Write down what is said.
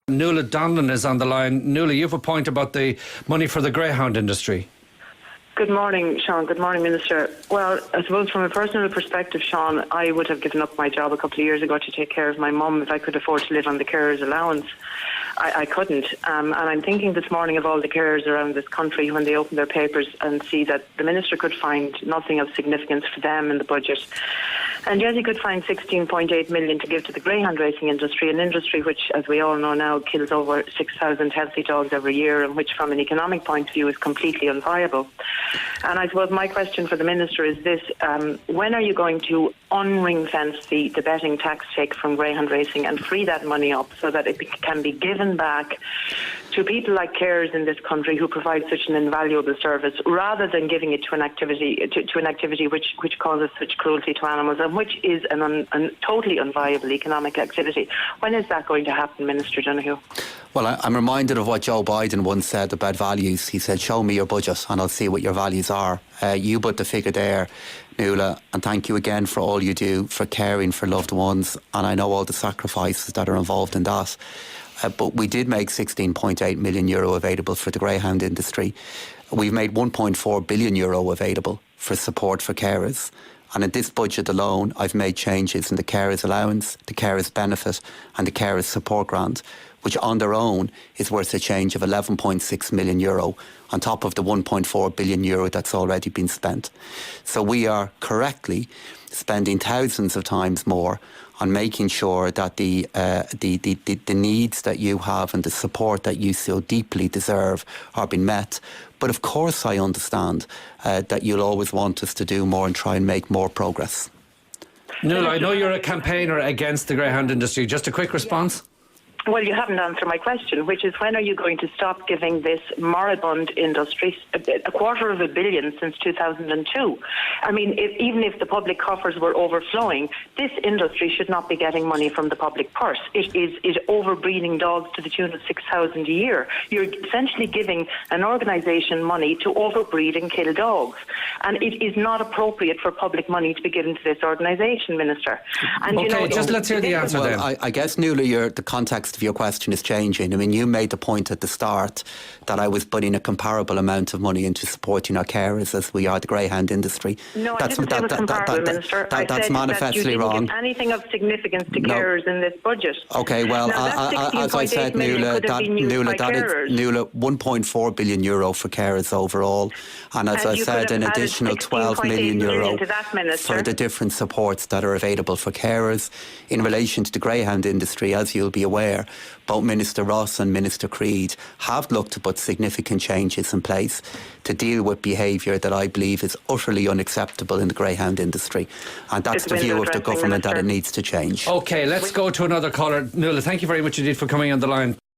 Nuala Donlon is on the line. Nuala, you have a point about the money for the Greyhound industry. Good morning, Sean. Good morning, Minister. Well, I suppose from a personal perspective, Sean, I would have given up my job a couple of years ago to take care of my mum if I could afford to live on the carer's allowance. I couldn't. And I'm thinking this morning of all the carers around this country when they open their papers and see that the Minister could find nothing of significance for them in the budget. And yet he could find 16.8 million to give to the greyhound racing industry, an industry which, as we all know now, kills over 6,000 healthy dogs every year, and which from an economic point of view is completely unviable. And I suppose my question for the Minister is this: when are you going to unring fence the betting tax take from greyhound racing and free that money up so that it can be given back to people like carers in this country who provide such an invaluable service, rather than giving it to an activity which causes such cruelty to animals and which is a totally unviable economic activity? When is that going to happen, Minister Donohoe? Well, I'm reminded of what Joe Biden once said about values. He said, "Show me your budget and I'll see what your values are." You put the figure there, Nuala, and thank you again for all you do for caring for loved ones, and I know all the sacrifices that are involved in that. But we did make €16.8 million available for the greyhound industry. We've made €1.4 billion available for support for carers. And in this budget alone, I've made changes in the carers allowance, the carers benefit and the carers support grant, which on their own is worth a change of €11.6 million on top of the €1.4 billion that's already been spent. So we are correctly spending thousands of times more on making sure that the needs that you have and the support that you so deeply deserve are being met. But of course I understand that you'll always want us to do more and try and make more progress. Nuala, I know you're a campaigner against the greyhound industry. Just a quick response? Well, you haven't answered my question, which is when are you going to stop giving this moribund industry $250 million since 2002? I mean, even if the public coffers were overflowing, this industry should not be getting money from the public purse. It is overbreeding dogs to the tune of 6,000 a year. You're essentially giving an organisation money to overbreed and kill dogs. And it is not appropriate for public money to be given to this organisation, Minister. And okay, just let's hear the answer then. I guess, Nuala, the context of your question is changing. I mean, you made the point at the start that I was putting a comparable amount of money into supporting our carers as we are the greyhound industry. No, I didn't say it was comparable, Minister. I that's said manifestly that you wrong. didn't give anything of significance to carers in this budget. Okay, well, as I said, Nuala, €1.4 billion for carers overall, and as I said, an additional €12 million for the different supports that are available for carers. In relation to the greyhound industry, as you'll be aware, both Minister Ross and Minister Creed have looked to put significant changes in place to deal with behaviour that I believe is utterly unacceptable in the greyhound industry. And that's the view of the government, that it needs to change. Okay, let's go to another caller. Nuala, thank you very much indeed for coming on the line.